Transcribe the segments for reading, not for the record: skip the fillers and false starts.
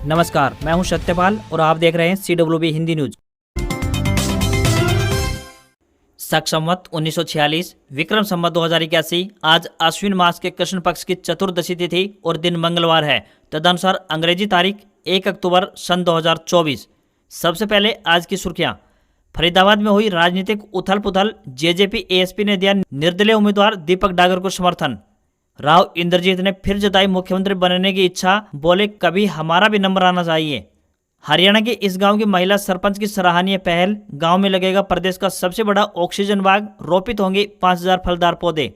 नमस्कार, मैं हूं सत्यपाल और आप देख रहे हैं CWB हिंदी न्यूज। शक संवत 1946 विक्रम संवत 2081 आज आश्विन मास के कृष्ण पक्ष की चतुर्दशी तिथि और दिन मंगलवार है। तदनुसार अंग्रेजी तारीख 1 अक्टूबर सन 2024। सबसे पहले आज की सुर्खियां। फरीदाबाद में हुई राजनीतिक उथल पुथल, जेजेपी एएसपी ने दिया निर्दलीय उम्मीदवार दीपक डागर को समर्थन। राव इंद्रजीत ने फिर जताई मुख्यमंत्री बनने की इच्छा, बोले कभी हमारा भी नंबर आना चाहिए। हरियाणा के इस गांव की महिला सरपंच की सराहनीय पहल, गांव में लगेगा प्रदेश का सबसे बड़ा ऑक्सीजन बाग, रोपित होंगे 5000 फलदार पौधे।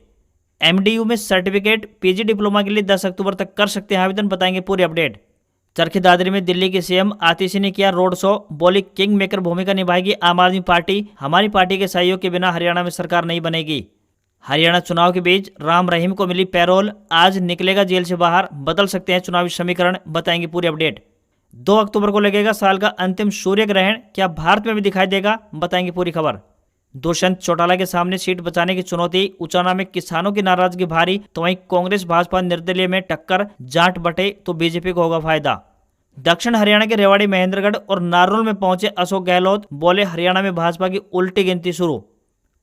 एमडीयू में सर्टिफिकेट, पीजी डिप्लोमा के लिए 10 अक्टूबर तक कर सकते हैं आवेदन, बताएंगे पूरी अपडेट। चरखी दादरी में दिल्ली के सीएम आतिशी ने किया रोड शो, बोली किंग मेकर भूमिका निभाएगी आम आदमी पार्टी, हमारी पार्टी के सहयोग के बिना हरियाणा में सरकार नहीं बनेगी। हरियाणा चुनाव के बीच राम रहीम को मिली पैरोल, आज निकलेगा जेल से बाहर, बदल सकते हैं चुनावी समीकरण, बताएंगे पूरी अपडेट। 2 अक्टूबर को लगेगा साल का अंतिम सूर्य ग्रहण, क्या भारत में भी दिखाई देगा, बताएंगे पूरी खबर। दुष्यंत चौटाला के सामने सीट बचाने की चुनौती, उचाना में किसानों की नाराजगी भारी, तो वहीं कांग्रेस भाजपा निर्दलीय में टक्कर, जाट बटे तो बीजेपी को होगा फायदा। दक्षिण हरियाणा के रेवाड़ी, महेंद्रगढ़ और नारनौल में पहुंचे अशोक गहलोत, बोले हरियाणा में भाजपा की उल्टी गिनती शुरू।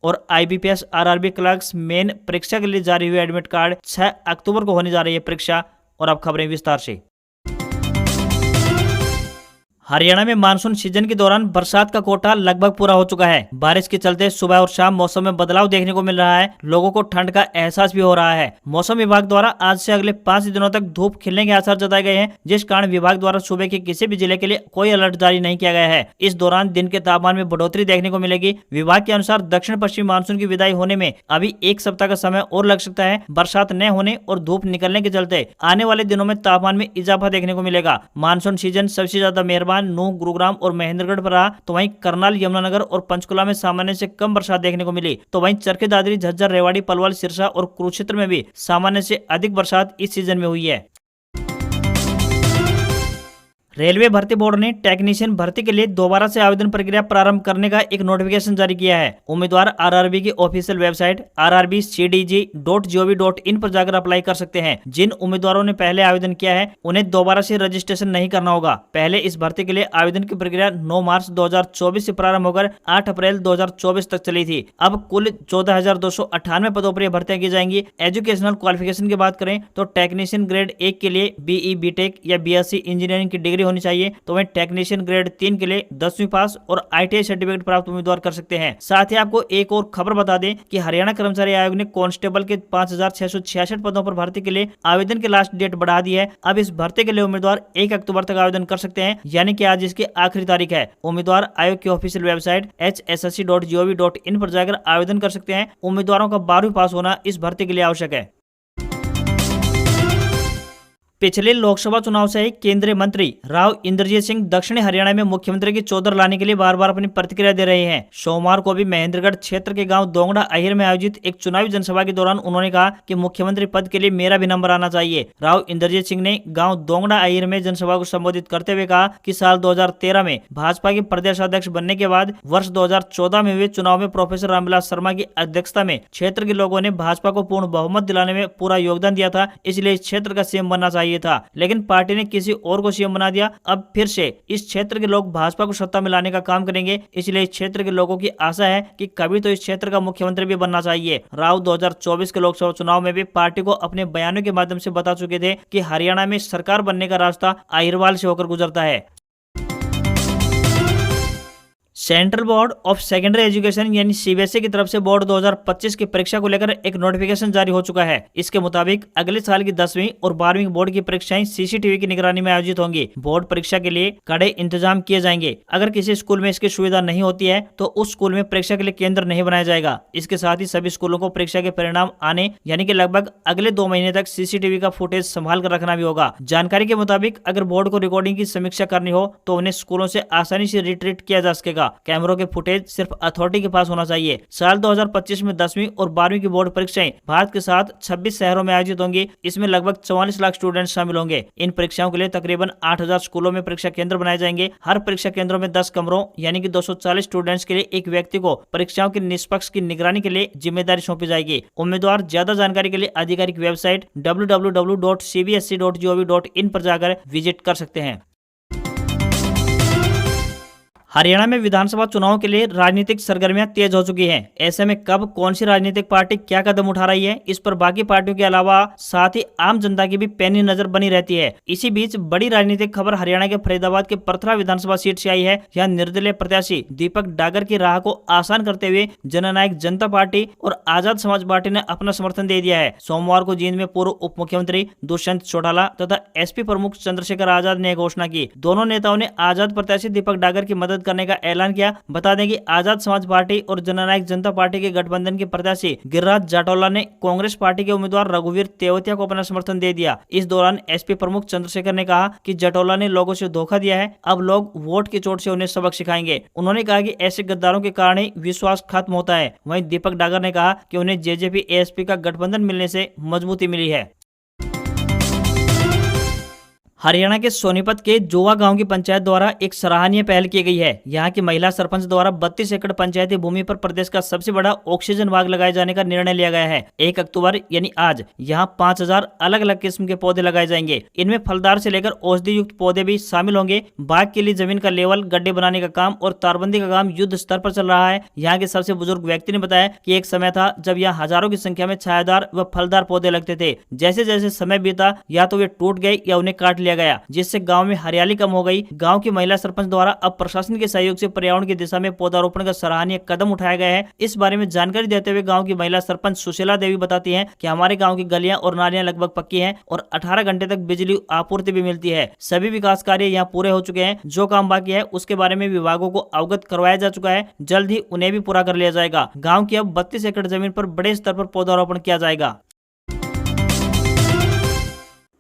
और IBPS RRB क्लर्क्स मेन परीक्षा के लिए जारी हुए एडमिट कार्ड, 6 अक्टूबर को होने जा रही है परीक्षा। और अब खबरें विस्तार से। हरियाणा में मानसून सीजन के दौरान बरसात का कोटा लगभग पूरा हो चुका है। बारिश के चलते सुबह और शाम मौसम में बदलाव देखने को मिल रहा है, लोगों को ठंड का एहसास भी हो रहा है। मौसम विभाग द्वारा आज से अगले 5 दिनों तक धूप खिलने के आसार जताए गए हैं, जिस कारण विभाग द्वारा सुबह के किसी भी जिले के लिए कोई अलर्ट जारी नहीं किया गया है। इस दौरान दिन के तापमान में बढ़ोतरी देखने को मिलेगी। विभाग के अनुसार दक्षिण पश्चिमी मानसून की विदाई होने में अभी 1 सप्ताह का समय और लग सकता है। बरसात न होने और धूप निकलने के चलते आने वाले दिनों में तापमान में इजाफा देखने को मिलेगा। मानसून सीजन सबसे ज्यादा मेहरबान नूंह, गुरुग्राम और महेंद्रगढ़ पर रहा, तो वहीं करनाल, यमुनानगर और पंचकुला में सामान्य से कम बरसात देखने को मिली। तो वहीं चरखी दादरी, झज्जर, रेवाड़ी, पलवल, सिरसा और कुरुक्षेत्र में भी सामान्य से अधिक बरसात इस सीजन में हुई है। रेलवे भर्ती बोर्ड ने टेक्नीशियन भर्ती के लिए दोबारा से आवेदन प्रक्रिया प्रारंभ करने का एक नोटिफिकेशन जारी किया है। उम्मीदवार RRB की ऑफिशियल वेबसाइट rrbcdg.gov.in पर जाकर अप्लाई कर सकते हैं। जिन उम्मीदवारों ने पहले आवेदन किया है उन्हें दोबारा से रजिस्ट्रेशन नहीं करना होगा। पहले इस भर्ती के लिए आवेदन की प्रक्रिया 9 मार्च 2024 से प्रारंभ होकर 8 अप्रैल 2024 तक चली थी। अब कुल 14,298 पदों पर भर्तियां की जाएंगी। एजुकेशनल क्वालिफिकेशन की बात करें तो टेक्नीशियन ग्रेड 1 के लिए BE BTech या BSc इंजीनियरिंग की डिग्री होनी चाहिए, तो वहीं टेक्नीशियन ग्रेड 3 के लिए 10वीं पास और ITI सर्टिफिकेट प्राप्त उम्मीदवार कर सकते हैं। साथ ही आपको एक और खबर बता दें कि हरियाणा कर्मचारी आयोग ने कांस्टेबल के 5,666 पदों पर भर्ती के लिए आवेदन की लास्ट डेट बढ़ा दी है। अब इस भर्ती के लिए उम्मीदवार 1 अक्टूबर तक आवेदन कर सकते हैं, यानी कि आज इसकी आखिरी तारीख है। उम्मीदवार आयोग की ऑफिशियल वेबसाइट hssc.gov.in पर जाकर आवेदन कर सकते हैं। उम्मीदवारों का 12वीं पास होना इस भर्ती के लिए आवश्यक है। पिछले लोकसभा चुनाव से ही केंद्रीय मंत्री राव इंद्रजीत सिंह दक्षिणी हरियाणा में मुख्यमंत्री की चौधर लाने के लिए बार बार अपनी प्रतिक्रिया दे रहे हैं। सोमवार को भी महेंद्रगढ़ क्षेत्र के गांव दोंगड़ा अहिर में आयोजित एक चुनावी जनसभा के दौरान उन्होंने कहा कि मुख्यमंत्री पद के लिए मेरा भी नंबर आना चाहिए। राव इंद्रजीत सिंह ने गाँव दोंगड़ा अहिर में जनसभा को संबोधित करते हुए कहा कि साल 2013 में भाजपा के प्रदेश अध्यक्ष बनने के बाद वर्ष 2014 में हुए चुनाव में प्रोफेसर रामविलास शर्मा की अध्यक्षता में क्षेत्र के लोगों ने भाजपा को पूर्ण बहुमत दिलाने में पूरा योगदान दिया था, इसलिए इस क्षेत्र का सीएम बनना चाहिए था, लेकिन पार्टी ने किसी और को सीएम बना दिया। अब फिर से इस क्षेत्र के लोग भाजपा को सत्ता में लाने का काम करेंगे, इसलिए इस क्षेत्र के लोगों की आशा है कि कभी तो इस क्षेत्र का मुख्यमंत्री भी बनना चाहिए। राव 2024 के लोकसभा चुनाव में भी पार्टी को अपने बयानों के माध्यम से बता चुके थे कि हरियाणा में सरकार बनने का रास्ता अहिरवाल से होकर गुजरता है। Central board of secondary education यानी CBSE की तरफ से बोर्ड 2025 की परीक्षा को लेकर एक नोटिफिकेशन जारी हो चुका है। इसके मुताबिक अगले साल की 10वीं और 12वीं बोर्ड की परीक्षाएं CCTV की निगरानी में आयोजित होंगी। बोर्ड परीक्षा के लिए कड़े इंतजाम किए जाएंगे। अगर किसी स्कूल में इसकी सुविधा नहीं होती है तो उस स्कूल में परीक्षा के लिए केंद्र नहीं बनाया जाएगा। इसके साथ ही सभी स्कूलों को परीक्षा के परिणाम आने यानी कि लगभग अगले 2 महीने तक CCTV का फुटेज संभाल कर रखना भी होगा। जानकारी के मुताबिक अगर बोर्ड को रिकॉर्डिंग की समीक्षा करनी हो तो उन्हें स्कूलों से आसानी से रिट्रीट किया जा सकेगा। कैमरों के फुटेज सिर्फ अथॉरिटी के पास होना चाहिए। साल 2025 में 10वीं और 12वीं की बोर्ड परीक्षाएं भारत के साथ 26 शहरों में आयोजित होंगी। इसमें लगभग 44 लाख स्टूडेंट शामिल होंगे। इन परीक्षाओं के लिए तकरीबन 8,000 स्कूलों में परीक्षा केंद्र बनाए जाएंगे। हर परीक्षा केंद्रों में 10 कमरों यानी कि 240 स्टूडेंट्स के लिए एक व्यक्ति को परीक्षाओं की निष्पक्ष की निगरानी के लिए जिम्मेदारी सौंपी जाएगी। उम्मीदवार ज्यादा जानकारी के लिए आधिकारिक वेबसाइट www.cbsc.gov.in पर जाकर विजिट कर सकते हैं। हरियाणा में विधानसभा चुनाव के लिए राजनीतिक सरगर्मियां तेज हो चुकी हैं। ऐसे में कब कौन सी राजनीतिक पार्टी क्या कदम उठा रही है, इस पर बाकी पार्टियों के अलावा साथ ही आम जनता की भी पैनी नजर बनी रहती है। इसी बीच बड़ी राजनीतिक खबर हरियाणा के फरीदाबाद के परथरा विधानसभा सीट से आई है। यहाँ निर्दलीय प्रत्याशी दीपक डागर की राह को आसान करते हुए जननायक जनता पार्टी और आजाद समाज पार्टी ने अपना समर्थन दे दिया है। सोमवार को जींद में पूर्व उप मुख्यमंत्री दुष्यंत चौटाला तथा एसपी प्रमुख चंद्रशेखर आजाद ने घोषणा की। दोनों नेताओं ने आजाद प्रत्याशी दीपक डागर की मदद करने का ऐलान किया। बता दें कि आजाद समाज पार्टी और जननायक जनता पार्टी के गठबंधन के प्रत्याशी गिरिराज जाटोला ने कांग्रेस पार्टी के उम्मीदवार रघुवीर तेवतिया को अपना समर्थन दे दिया। इस दौरान एसपी प्रमुख चंद्रशेखर ने कहा कि जाटोला ने लोगों से धोखा दिया है, अब लोग वोट की चोट से उन्हें सबक सिखाएंगे। उन्होंने कहा कि ऐसे गद्दारों के कारण ही विश्वास खत्म होता है। वहीं दीपक डागर ने कहा कि उन्हें जेजेपी एएसपी का गठबंधन मिलने से मजबूती मिली है। हरियाणा के सोनीपत के जोवा गांव की पंचायत द्वारा एक सराहनीय पहल की गई है। यहां की महिला सरपंच द्वारा 32 एकड़ पंचायती भूमि पर प्रदेश का सबसे बड़ा ऑक्सीजन बाग लगाए जाने का निर्णय लिया गया है। 1 अक्टूबर यानी आज यहां 5000 अलग अलग किस्म के पौधे लगाए जाएंगे। इनमें फलदार से लेकर औषधि युक्त पौधे भी शामिल होंगे। बाग के लिए जमीन का लेवल, गड्ढे बनाने का काम और तारबंदी का काम युद्ध स्तर पर चल रहा है। यहाँ के सबसे बुजुर्ग व्यक्ति ने बताया कि एक समय था जब यहाँ हजारों की संख्या में छायादार व फलदार पौधे लगते थे। जैसे जैसे समय बीता या तो वे टूट गए या उन्हें काट लिया गया, जिससे गांव में हरियाली कम हो गई। गांव की महिला सरपंच द्वारा अब प्रशासन के सहयोग से पर्यावरण की दिशा में पौधारोपण का सराहनीय कदम उठाया गया है। इस बारे में जानकारी देते हुए गांव की महिला सरपंच सुशीला देवी बताती हैं कि हमारे गांव की गलियां और नालियां लगभग पक्की हैं और 18 घंटे तक बिजली आपूर्ति भी मिलती है। सभी विकास कार्य यहाँ पूरे हो चुके हैं। जो काम बाकी है उसके बारे में विभागों को अवगत करवाया जा चुका है। जल्द ही उन्हें भी पूरा कर लिया जाएगा। गाँव की अब 32 एकड़ जमीन पर बड़े स्तर पर पौधारोपण किया जाएगा।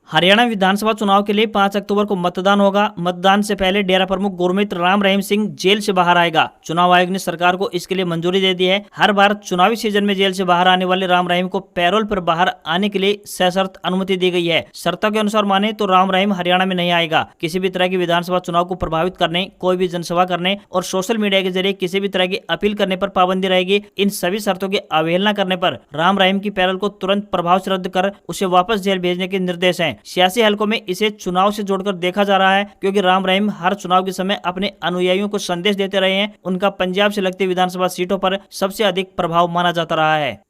हरियाणा विधानसभा चुनाव के लिए 5 अक्टूबर को मतदान होगा। मतदान से पहले डेरा प्रमुख गुरमीत राम रहीम सिंह जेल से बाहर आएगा। चुनाव आयोग ने सरकार को इसके लिए मंजूरी दे दी है। हर बार चुनावी सीजन में जेल से बाहर आने वाले राम रहीम को पैरोल पर बाहर आने के लिए सशर्त अनुमति दी गई है। शर्तों के अनुसार माने तो राम रहीम हरियाणा में नहीं आएगा। किसी भी तरह की विधानसभा चुनाव को प्रभावित करने, कोई भी जनसभा करने और सोशल मीडिया के जरिए किसी भी तरह की अपील करने पर पाबंदी रहेगी। इन सभी शर्तों की अवहेलना करने पर राम रहीम की पैरोल को तुरंत प्रभाव से रद्द कर उसे वापस जेल भेजने के निर्देश हैं। सियासी हलकों में इसे चुनाव से जोड़कर देखा जा रहा है, क्योंकि राम रहीम हर चुनाव के समय अपने अनुयायियों को संदेश देते रहे हैं। उनका पंजाब से लगती विधानसभा सीटों पर सबसे अधिक प्रभाव माना जाता रहा है।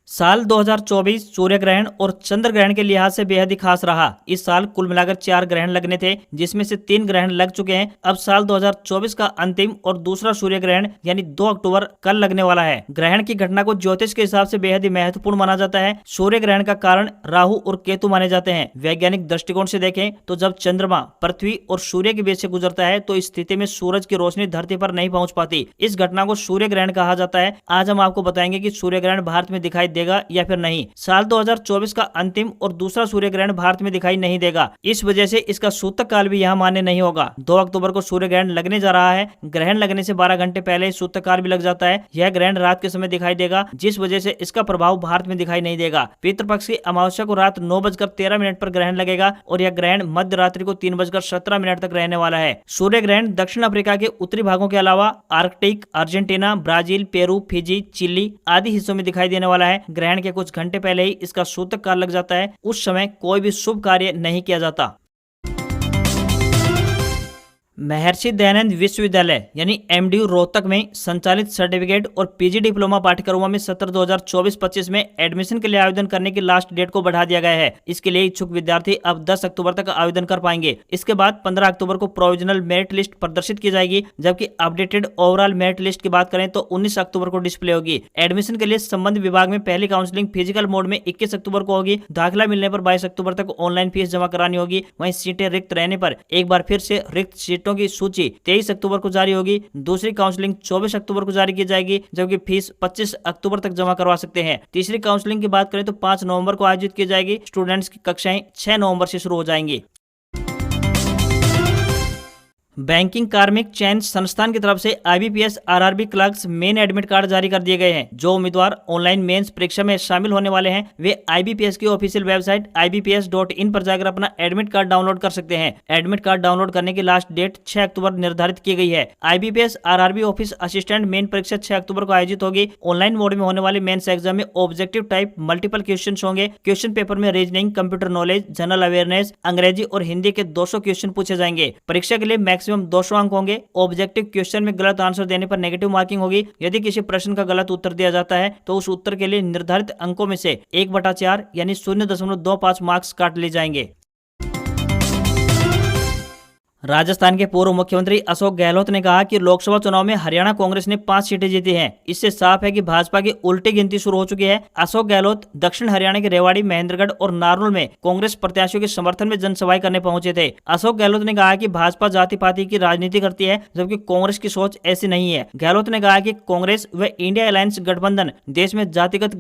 साल 2024 सूर्य ग्रहण और चंद्र ग्रहण के लिहाज से बेहद ही खास रहा। इस साल कुल मिलाकर 4 ग्रहण लगने थे, जिसमें से 3 ग्रहण लग चुके हैं। अब साल 2024 का अंतिम और दूसरा सूर्य ग्रहण यानी 2 अक्टूबर कल लगने वाला है। ग्रहण की घटना को ज्योतिष के हिसाब से बेहद ही महत्वपूर्ण माना जाता है। सूर्य ग्रहण का कारण राहु और केतु माने जाते हैं। वैज्ञानिक दृष्टिकोण से देखें तो जब चंद्रमा पृथ्वी और सूर्य के बीच से गुजरता है तो इस स्थिति में सूरज की रोशनी धरती पर नहीं पहुंच पाती। इस घटना को सूर्य ग्रहण कहा जाता है। आज हम आपको बताएंगे कि सूर्य ग्रहण भारत में दिखाई देगा या फिर नहीं। साल 2024 का अंतिम और दूसरा सूर्य ग्रहण भारत में दिखाई नहीं देगा। इस वजह से इसका सूतक काल भी यहाँ मान्य नहीं होगा। 2 अक्टूबर को सूर्य ग्रहण लगने जा रहा है। ग्रहण लगने से 12 घंटे पहले सूतक काल भी लग जाता है। यह ग्रहण रात के समय दिखाई देगा, जिस वजह से इसका प्रभाव भारत में दिखाई नहीं देगा। पितृपक्ष की अमावस्या को रात 9:13 पर ग्रहण लगेगा और यह ग्रहण मध्य रात्रि को 3:17 तक रहने वाला है। सूर्य ग्रहण दक्षिण अफ्रीका के उत्तरी भागों के अलावा Arctic, Argentina, Brazil, Peru, Fiji, Chile आदि हिस्सों में दिखाई देने वाला है। ग्रहण के कुछ घंटे पहले ही इसका सूतक काल लग जाता है। उस समय कोई भी शुभ कार्य नहीं किया जाता। महर्षि दयानंद विश्वविद्यालय यानी एमडीयू रोहतक में संचालित सर्टिफिकेट और पीजी डिप्लोमा पाठ्यक्रमों में सत्र 2024-25 में एडमिशन के लिए आवेदन करने की लास्ट डेट को बढ़ा दिया गया है। इसके लिए इच्छुक विद्यार्थी अब 10 अक्टूबर तक आवेदन कर पाएंगे। इसके बाद 15 अक्टूबर को प्रोविजनल मेरिट लिस्ट प्रदर्शित की जाएगी, जबकि अपडेटेड ओवरऑल मेरिट लिस्ट की बात करें तो 19 अक्टूबर को डिस्प्ले होगी। एडमिशन के लिए संबंधित विभाग में पहली काउंसलिंग फिजिकल मोड में 21 अक्टूबर को होगी। दाखिला मिलने पर 22 अक्टूबर तक ऑनलाइन फीस जमा करानी होगी। वहीं सीटें रिक्त रहने पर एक बार फिर से रिक्त सीटों की सूची 23 अक्टूबर को जारी होगी। दूसरी काउंसलिंग 24 अक्टूबर को जारी की जाएगी, जबकि फीस 25 अक्टूबर तक जमा करवा सकते हैं। तीसरी काउंसलिंग की बात करें तो 5 नवंबर को आयोजित की जाएगी। स्टूडेंट्स की कक्षाएं 6 नवंबर से शुरू हो जाएंगी। बैंकिंग कार्मिक चयन संस्थान की तरफ से IBPS RRB clerks main admit card जारी कर दिए गए हैं। जो उम्मीदवार ऑनलाइन मेंस परीक्षा में शामिल होने वाले हैं वे IBPS की ऑफिशियल वेबसाइट ibps.in पर जाकर अपना एडमिट कार्ड डाउनलोड कर सकते हैं। एडमिट कार्ड डाउनलोड करने की लास्ट डेट 6 अक्टूबर निर्धारित की गई है। IBPS RRB office assistant main परीक्षा 6 अक्टूबर को आयोजित होगी। ऑनलाइन मोड में होने वाले मेंस एग्जाम में ऑब्जेक्टिव टाइप मल्टीपल क्वेश्चन होंगे। क्वेश्चन पेपर में reasoning, computer knowledge, general awareness, अंग्रेजी और हिंदी के 200 क्वेश्चन पूछे जाएंगे। परीक्षा के लिए मैक्सिमम 200 अंक होंगे। ऑब्जेक्टिव क्वेश्चन में गलत आंसर देने पर नेगेटिव मार्किंग होगी। यदि किसी प्रश्न का गलत उत्तर दिया जाता है तो उस उत्तर के लिए निर्धारित अंकों में से 1/4 यानी 0.25 मार्क्स काट लिए जाएंगे। राजस्थान के पूर्व मुख्यमंत्री अशोक गहलोत ने कहा कि लोकसभा चुनाव में हरियाणा कांग्रेस ने 5 सीटें जीती हैं। इससे साफ है कि भाजपा की उल्टी गिनती शुरू हो चुकी है। अशोक गहलोत दक्षिण हरियाणा के रेवाड़ी, महेंद्रगढ़ और नारनौल में कांग्रेस प्रत्याशियों के समर्थन में जनसभाएं करने पहुंचे थे। अशोक गहलोत ने कहा कि भाजपा जाति पाति की राजनीति करती है, जबकि कांग्रेस की सोच ऐसी नहीं है। गहलोत ने कहा कि कांग्रेस व इंडिया अलायंस गठबंधन देश में जातिगत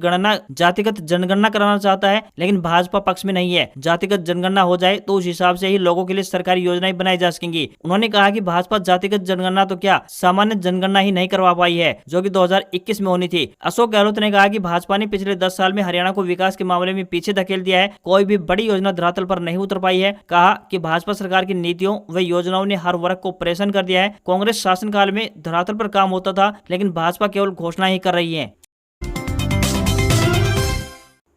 जनगणना कराना चाहता है, लेकिन भाजपा पक्ष में नहीं है। जातिगत जनगणना हो जाए तो उस हिसाब से ही लोगों के लिए सरकारी योजनाएं बनाई जा सकेंगी। उन्होंने कहा कि भाजपा जातिगत जनगणना तो क्या सामान्य जनगणना ही नहीं करवा पाई है, जो कि 2021 में होनी थी। अशोक गहलोत ने कहा कि भाजपा ने पिछले 10 साल में हरियाणा को विकास के मामले में पीछे धकेल दिया है। कोई भी बड़ी योजना धरातल पर नहीं उतर पाई है। कहा कि भाजपा सरकार की नीतियों व योजनाओं ने हर वर्ग को परेशान कर दिया है। कांग्रेस शासनकाल में धरातल पर काम होता था, लेकिन भाजपा केवल घोषणा ही कर रही है।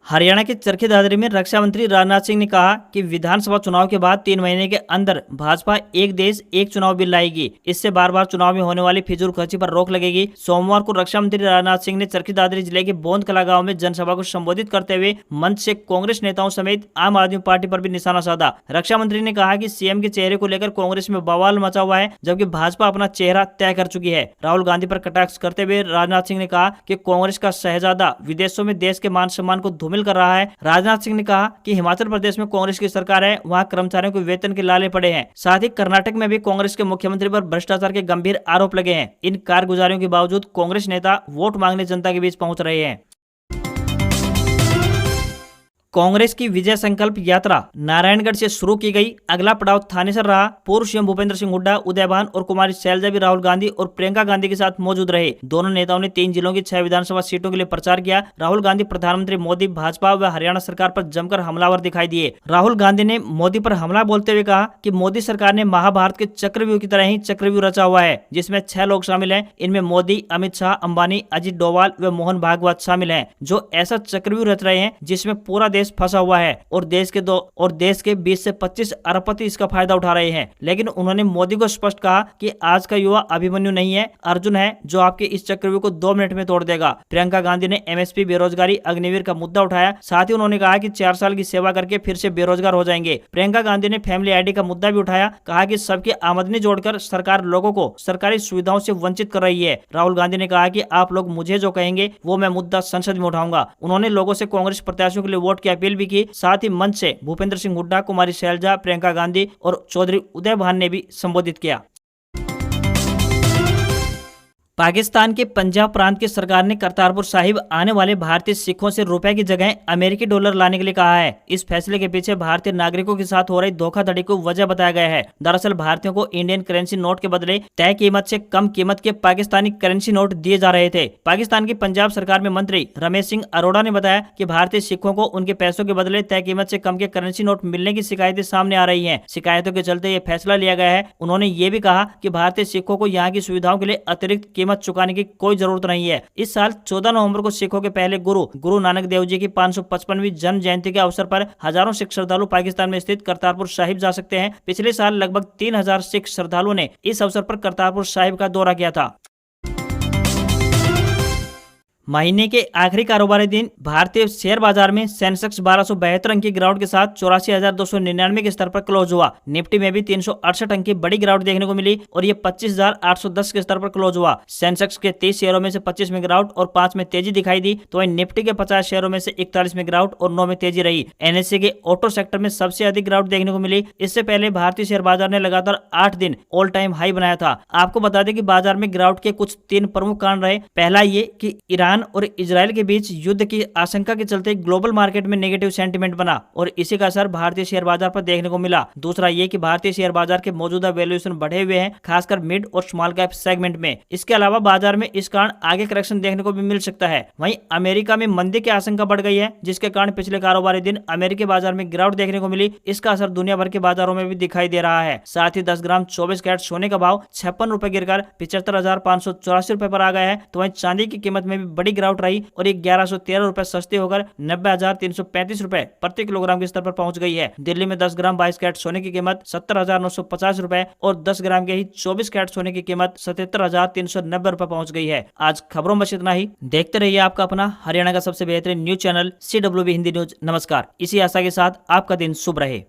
हरियाणा के चरखी दादरी में रक्षा मंत्री राजनाथ सिंह ने कहा कि विधानसभा चुनाव के बाद 3 महीने के अंदर भाजपा एक देश एक चुनाव बिल लाएगी। इससे बार बार चुनाव में होने वाली फिजूल खर्ची पर रोक लगेगी। सोमवार को रक्षा मंत्री राजनाथ सिंह ने चरखी दादरी जिले के बोंद कला गांव में जनसभा को संबोधित करते हुए मंच से कांग्रेस नेताओं समेत आम आदमी पार्टी पर भी निशाना साधा। रक्षा मंत्री ने कहा कि सीएम के चेहरे को लेकर कांग्रेस में बवाल मचा हुआ है, जबकि भाजपा अपना चेहरा तय कर चुकी है। राहुल गांधी पर कटाक्ष करते हुए राजनाथ सिंह ने कहा कि कांग्रेस का शहजादा विदेशों में देश के मान सम्मान को धूमिल कर रहा है। राजनाथ सिंह ने कहा कि हिमाचल प्रदेश में कांग्रेस की सरकार है, वहां कर्मचारियों को वेतन के लाले पड़े हैं। साथ ही कर्नाटक में भी कांग्रेस के मुख्यमंत्री पर भ्रष्टाचार के गंभीर आरोप लगे हैं। इन कारगुजारियों के बावजूद कांग्रेस नेता वोट मांगने जनता के बीच पहुंच रहे हैं। कांग्रेस की विजय संकल्प यात्रा नारायणगढ़ से शुरू की गई। अगला पड़ाव थानेसर रहा। पूर्व सीएम भूपेंद्र सिंह हुड्डा, उदय भान और कुमारी शैलजा भी राहुल गांधी और प्रियंका गांधी के साथ मौजूद रहे। दोनों नेताओं ने 3 जिलों की 6 विधानसभा सीटों के लिए प्रचार किया। राहुल गांधी प्रधानमंत्री मोदी, भाजपा व हरियाणा सरकार पर जमकर हमलावर दिखाई दिए। राहुल गांधी ने मोदी पर हमला बोलते हुए कहा कि मोदी सरकार ने महाभारत के चक्रव्यूह की तरह ही चक्रव्यूह रचा हुआ है, जिसमें 6 लोग शामिल हैं। इनमें मोदी, अमित शाह, अंबानी, अजित डोभाल व मोहन भागवत शामिल हैं, जो ऐसा चक्रव्यूह रच रहे हैं जिसमें पूरा देश फंसा हुआ है और देश के 20 से 25 अरबपति इसका फायदा उठा रहे हैं। लेकिन उन्होंने मोदी को स्पष्ट कहा कि आज का युवा अभिमन्यु नहीं है, अर्जुन है, जो आपके इस चक्रव्यूह को 2 मिनट में तोड़ देगा। प्रियंका गांधी ने MSP, बेरोजगारी, अग्निवीर का मुद्दा उठाया। साथ ही उन्होंने कहा कि 4 साल की सेवा करके फिर से बेरोजगार हो जाएंगे। प्रियंका गांधी ने फैमिली ID का मुद्दा भी उठाया। कहा कि सबकी आमदनी जोड़कर सरकार लोगों को सरकारी सुविधाओं से वंचित कर रही है। राहुल गांधी ने कहा कि आप लोग मुझे जो कहेंगे वो मैं मुद्दा संसद में उठाऊंगा। उन्होंने लोगों से कांग्रेस प्रत्याशियों के लिए वोट की अपील भी की। साथ ही मंच से भूपेंद्र सिंह हुड्डा, कुमारी शैलजा, प्रियंका गांधी और चौधरी उदय भान ने भी संबोधित किया। पाकिस्तान के पंजाब प्रांत की सरकार ने करतारपुर साहिब आने वाले भारतीय सिखों से रुपए की जगह अमेरिकी डॉलर लाने के लिए कहा है। इस फैसले के पीछे भारतीय नागरिकों के साथ हो रही धोखाधड़ी को वजह बताया गया है। दरअसल भारतीयों को इंडियन करेंसी नोट के बदले तय कीमत से कम कीमत के पाकिस्तानी करेंसी नोट दिए जा रहे थे। पाकिस्तान की पंजाब सरकार में मंत्री रमेश सिंह अरोड़ा ने बताया कि भारतीय सिखों को उनके पैसों के बदले तय कीमत से कम के करेंसी नोट मिलने की शिकायतें सामने आ रही है। शिकायतों के चलते ये फैसला लिया गया है। उन्होंने ये भी कहा कि भारतीय सिखों को यहाँ की सुविधाओं के लिए अतिरिक्त कीमत चुकाने की कोई जरूरत नहीं है। इस साल 14 नवंबर को सिखों के पहले गुरु नानक देव जी की 555वीं जन्म जयंती के अवसर पर हजारों सिख श्रद्धालु पाकिस्तान में स्थित करतारपुर साहिब जा सकते हैं। पिछले साल लगभग 3000 सिख श्रद्धालुओं ने इस अवसर पर करतारपुर साहिब का दौरा किया था। महीने के आखिरी कारोबारी दिन भारतीय शेयर बाजार में सेंसेक्स 1272 अंक की गिरावट के साथ 84,299 के स्तर पर क्लोज हुआ। निफ्टी में भी 368 अंक की बड़ी गिरावट देखने को मिली और ये 25,810 के स्तर पर क्लोज हुआ। सेंसेक्स के 30 शेयरों में से 25 में गिरावट और 5 में तेजी दिखाई दी, तो वहीं निफ्टी के 50 शेयरों में से 41 में गिरावट और 9 में तेजी रही। NSE के ऑटो सेक्टर में सबसे अधिक गिरावट देखने को मिली। इससे पहले भारतीय शेयर बाजार ने लगातार 8 दिन ऑल टाइम हाई बनाया था। आपको बता दें कि बाजार में गिरावट के कुछ 3 प्रमुख कारण रहे। पहला ये कि ईरान ईरान और इजराइल के बीच युद्ध की आशंका के चलते ग्लोबल मार्केट में नेगेटिव सेंटीमेंट बना और इसी का असर भारतीय शेयर बाजार पर देखने को मिला। दूसरा ये कि भारतीय शेयर बाजार के मौजूदा वैल्यूएशन बढ़े हुए हैं, खासकर मिड और स्मॉल कैप सेगमेंट में। इसके अलावा बाजार में इस कारण आगे करेक्शन देखने को भी मिल सकता है। वहीं अमेरिका में मंदी की आशंका बढ़ गई है, जिसके कारण पिछले कारोबारी दिन अमेरिकी बाजार में गिरावट देखने को मिली। इसका असर दुनिया भर के बाजारों में भी दिखाई दे रहा है। साथ ही 10 ग्राम 24 कैरेट सोने का भाव 56 रुपए गिरकर 75,584 रुपए पर आ गया है। तो वहीं चांदी की कीमत में भी बड़ी गिरावट रही और ये 1113 रुपए सस्ती होकर 90,335 रुपए प्रति किलोग्राम के स्तर पर पहुंच गई है। दिल्ली में 10 ग्राम 22 कैरेट सोने की कीमत 70,950 रुपए और 10 ग्राम के ही 24 कैरेट सोने की कीमत 77,390 रुपए पहुंच गई है। आज खबरों में इतना ही। देखते रहिए आपका अपना हरियाणा का सबसे बेहतरीन news channel CWB Hindi news. नमस्कार। इसी आशा के साथ आपका दिन शुभ रहे।